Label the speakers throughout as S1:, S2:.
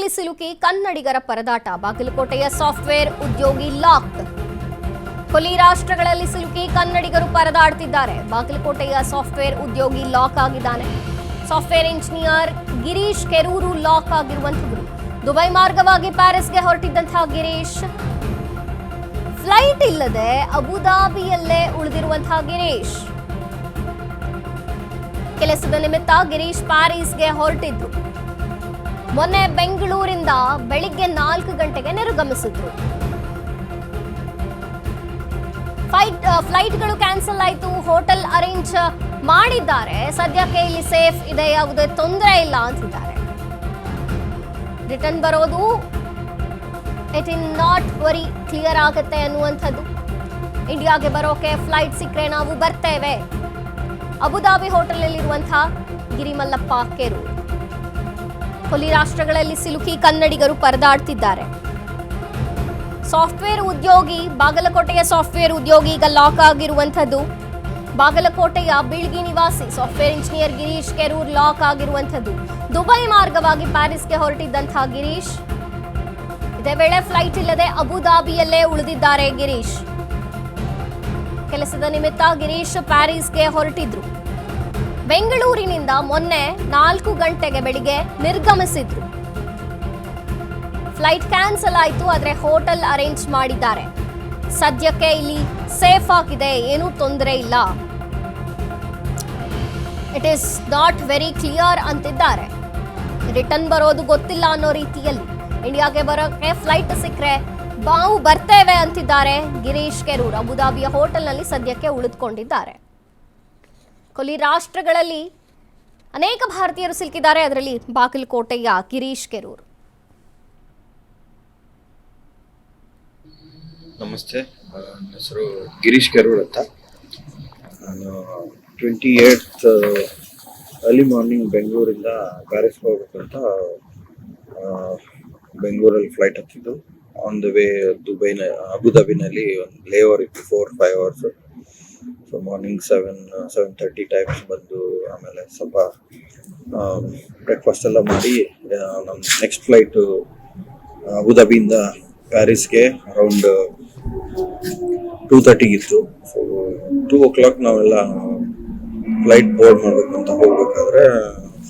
S1: ರಾಷ್ಟ್ರಗಳಲ್ಲಿ ಸಿಲುಕಿ ಕನ್ನಡಿಗರ ಪರದಾಟ. ಬಾಗಲಕೋಟೆಯ ಸಾಫ್ಟ್ವೇರ್ ಉದ್ಯೋಗಿ ಲಾಕ್. ಕೊಲ್ಲಿ ರಾಷ್ಟ್ರಗಳಲ್ಲಿ ಸಿಲುಕಿ ಕನ್ನಡಿಗರು ಪರದಾಡ್ತಿದ್ದಾರೆ. ಬಾಗಲಕೋಟೆಯ ಸಾಫ್ಟ್ವೇರ್ ಉದ್ಯೋಗಿ ಲಾಕ್ ಆಗಿದ್ದಾನೆ. Software engineer Girish Kerur lock ಆಗಿರುವಂತವರು. ದುಬೈ ಮಾರ್ಗವಾಗಿ ಪ್ಯಾರಿಸ್ಗೆ ಹೊರಟಿದ್ದಂತಹ ಗಿರೀಶ್ ಫ್ಲೈಟ್ ಇಲ್ಲದೆ ಅಬುದಾಬಿಯಲ್ಲೇ ಉಳಿದಿರುವಂತಹ ಗಿರೀಶ್ ಕೆಲಸದ ನಿಮಿತ್ತ ಗಿರೀಶ್ ಪ್ಯಾರಿಸ್ಗೆ ಹೊರಟಿದ್ರು. ಮೊನ್ನೆ ಬೆಂಗಳೂರಿಂದ ಬೆಳಿಗ್ಗೆ 4 ಗಂಟೆಗೆ ನಿರ್ಗಮಿಸಿದ್ರು. ಫ್ಲೈಟ್ಗಳು ಕ್ಯಾನ್ಸಲ್ ಆಯಿತು, ಹೋಟೆಲ್ ಅರೇಂಜ್ ಮಾಡಿದ್ದಾರೆ. ಸದ್ಯಕ್ಕೆ ಇಲ್ಲಿ ಸೇಫ್ ಇದೆ, ಯಾವುದೇ ತೊಂದರೆ ಇಲ್ಲ ಅಂತಿದ್ದಾರೆ. ರಿಟರ್ನ್ ಬರೋದು it in not very clear ಆಗುತ್ತೆ ಅನ್ನುವಂಥದ್ದು. ಇಂಡಿಯಾಗೆ ಬರೋಕೆ ಫ್ಲೈಟ್ ಸಿಕ್ಕರೆ ನಾವು ಬರ್ತೇವೆ. ಅಬುದಾಬಿ ಹೋಟೆಲ್ನಲ್ಲಿರುವಂತಹ ಗಿರಿಮಲ್ಲಪ್ಪ ಕೆರೂರು. ಕೊಲ್ಲಿ ರಾಷ್ಟ್ರಗಳಲ್ಲಿ ಸಿಲುಕಿ ಕನ್ನಡಿಗರು ಪರದಾಡ್ತಿದ್ದಾರೆ. ಸಾಫ್ಟ್ವೇರ್ ಉದ್ಯೋಗಿ, ಬಾಗಲಕೋಟೆಯ ಸಾಫ್ಟ್ವೇರ್ ಉದ್ಯೋಗಿ ಈಗ ಲಾಕ್ ಆಗಿರುವಂಥದ್ದು. ಬಾಗಲಕೋಟೆಯ ಬೀಳ್ಗಿ ನಿವಾಸಿ software engineer Girish Kerur lock ಆಗಿರುವಂಥದ್ದು. ದುಬೈ ಮಾರ್ಗವಾಗಿ ಪ್ಯಾರಿಸ್ಗೆ ಹೊರಟಿದ್ದಂತಹ ಗಿರೀಶ್ ಇದೇ ವೇಳೆ ಫ್ಲೈಟ್ ಇಲ್ಲದೆ ಅಬುದಾಬಿಯಲ್ಲೇ ಉಳಿದಿದ್ದಾರೆ. ಗಿರೀಶ್ ಕೆಲಸದ ನಿಮಿತ್ತ ಗಿರೀಶ್ ಪ್ಯಾರಿಸ್ಗೆ ಹೊರಟಿದ್ರು. ಬೆಂಗಳೂರಿನಿಂದ ಮೊನ್ನೆ 4 ಗಂಟೆಗೆ ಬೆಳಿಗ್ಗೆ ನಿರ್ಗಮಿಸಿದ್ರು. ಫ್ಲೈಟ್ ಕ್ಯಾನ್ಸಲ್ ಆಯಿತು, ಆದರೆ ಹೋಟೆಲ್ ಅರೇಂಜ್ ಮಾಡಿದ್ದಾರೆ. ಸದ್ಯಕ್ಕೆ ಇಲ್ಲಿ ಸೇಫ್ ಆಗಿದೆ, ಏನೂ ತೊಂದರೆ ಇಲ್ಲ. It is not very clear ಅಂತಿದ್ದಾರೆ. ರಿಟರ್ನ್ ಬರೋದು ಗೊತ್ತಿಲ್ಲ ಅನ್ನೋ ರೀತಿಯಲ್ಲಿ ಇಂಡಿಯಾಗೆ ಬರೋಕ್ಕೆ ಫ್ಲೈಟ್ ಸಿಕ್ಕರೆ ನಾವು ಬರ್ತೇವೆ ಅಂತಿದ್ದಾರೆ ಗಿರೀಶ್ ಕೆರೂರ್. ಅಬುದಾಬಿಯ ಹೋಟೆಲ್ನಲ್ಲಿ ಸದ್ಯಕ್ಕೆ ಉಳಿದುಕೊಂಡಿದ್ದಾರೆ. ಕೊಲ್ಲಿ ರಾಷ್ಟ್ರಗಳಲ್ಲಿ ಅನೇಕ ಭಾರತೀಯರು ಸಿಲುಕಿದ್ದಾರೆ, ಅದರಲ್ಲಿ ಬಾಗಲಕೋಟೆಯ ಗಿರೀಶ್ ಕೆರೂರ್.
S2: ನಮಸ್ತೆ, ನನ್ನ ಹೆಸರು ಗಿರೀಶ್ ಕೆರೂರ್ ಅಂತ. ನಾನು 28th ಅರ್ಲಿ ಮಾರ್ನಿಂಗ್ ಬೆಂಗಳೂರಿಂದ ಪ್ಯಾರಿಸ್ಗೆ ಹೋಗ್ಬೇಕಂತ ಬೆಂಗಳೂರಲ್ಲಿ ಫ್ಲೈಟ್ ಹತ್ತಿದ್ದು. ಆನ್ ದ ವೇ ಅಬುದಾಬಿನಲ್ಲಿ ಒಂದು ಲೇಓವರ್ ಇತ್ತು 4-5 ಅವರ್ಸ್. ಸೊ ಮಾರ್ನಿಂಗ್ 7:30 ಟೈಮ್ಸ್ ಬಂದು ಆಮೇಲೆ ಸ್ವಲ್ಪ ಬ್ರೇಕ್ಫಾಸ್ಟ್ ಎಲ್ಲ ಮಾಡಿ ನಮ್ಮ ನೆಕ್ಸ್ಟ್ ಫ್ಲೈಟು ಅಬುದಾಬಿಯಿಂದ ಪ್ಯಾರಿಸ್ಗೆ ಅರೌಂಡ್ 2:30 ಇತ್ತು. ಸೊ 2 o'clock ನಾವೆಲ್ಲ ಫ್ಲೈಟ್ ಬೋರ್ಡ್ ಮಾಡಬೇಕು ಅಂತ ಹೋಗ್ಬೇಕಾದ್ರೆ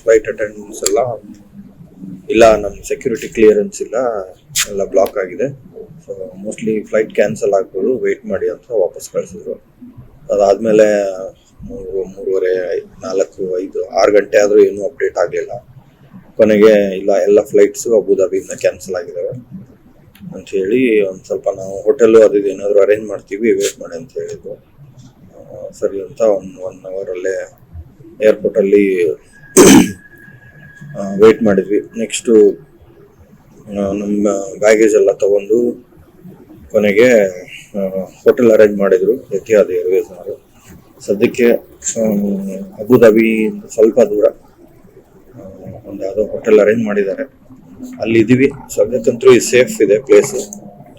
S2: ಫ್ಲೈಟ್ ಅಟೆಂಡೆನ್ಸ್ ಎಲ್ಲ ಇಲ್ಲ, ನಮ್ಮ ಸೆಕ್ಯೂರಿಟಿ ಕ್ಲಿಯರೆನ್ಸ್ ಇಲ್ಲ, ಎಲ್ಲ ಬ್ಲಾಕ್ ಆಗಿದೆ. ಸೊ ಮೋಸ್ಟ್ಲಿ ಫ್ಲೈಟ್ ಕ್ಯಾನ್ಸಲ್ ಆಗ್ಬೋದು, ವೆಯ್ಟ್ ಮಾಡಿ ಅಂತ ವಾಪಸ್ ಕಳಿಸಿದ್ರು. ಅದಾದಮೇಲೆ 3:30, 4, 5, 6 ಗಂಟೆ ಆದರೂ ಏನೂ ಅಪ್ಡೇಟ್ ಆಗಲಿಲ್ಲ. ಕೊನೆಗೆ ಇಲ್ಲ, ಎಲ್ಲ ಫ್ಲೈಟ್ಸು ಅಬುದಾಬಿಯಿಂದ ಕ್ಯಾನ್ಸಲ್ ಆಗಿದ್ದಾವೆ ಅಂಥೇಳಿ ಒಂದು ಸ್ವಲ್ಪ ನಾವು ಹೋಟೆಲ್ಲು ಅದು ಏನಾದರೂ ಅರೇಂಜ್ ಮಾಡ್ತೀವಿ, ವೇಟ್ ಮಾಡಿ ಅಂತ ಹೇಳಿದ್ರು. ಸರಿ ಅಂತ 1 hour ಅಲ್ಲೇ ಏರ್ಪೋರ್ಟಲ್ಲಿ ವೇಟ್ ಮಾಡಿದ್ವಿ. ನೆಕ್ಸ್ಟು ನಮ್ಮ ಬ್ಯಾಗೇಜ್ ಎಲ್ಲ ತಗೊಂಡು ಕೊನೆಗೆ ಹೋಟೆಲ್ ಅರೇಂಜ್ ಮಾಡಿದರು ಎತಿಹಾದ್ ಏರ್ವೇಸ್ನವರು. ಸದ್ಯಕ್ಕೆ ಅಬುದಾಬಿಯಿಂದ ಸ್ವಲ್ಪ ದೂರ ಒಂದು ಯಾವುದೋ ಹೋಟೆಲ್ ಅರೇಂಜ್ ಮಾಡಿದ್ದಾರೆ, ಅಲ್ಲಿದ್ದೀವಿ. ಸದ್ಯಕ್ಕಂತೂ ಸೇಫ್ ಇದೆ ಪ್ಲೇಸು,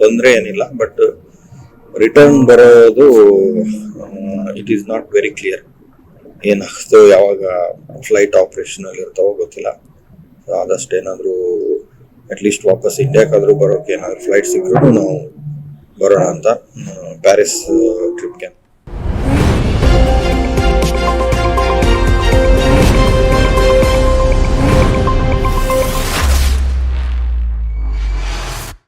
S2: ತೊಂದರೆ ಏನಿಲ್ಲ. ಬಟ್ ರಿಟರ್ನ್ ಬರೋದು it is not very clear. ಏನಾಗ್ತೋ, ಯಾವಾಗ ಫ್ಲೈಟ್ ಆಪ್ರೇಷನಲ್ಲಿ ಇರ್ತಾವೋ ಗೊತ್ತಿಲ್ಲ. ಆದಷ್ಟು ಏನಾದರೂ ಅಟ್ಲೀಸ್ಟ್ ವಾಪಸ್ ಇಂಡಿಯಾಕ್ಕಾದರೂ ಬರೋಕೆ ಏನಾದರೂ ಫ್ಲೈಟ್ ಸಿಕ್ಕರೂ ನಾವು ಬರೋಣ ಅಂತ ಪ್ಯಾರಿಸ್ ಟ್ರಿಪ್ಗೆ.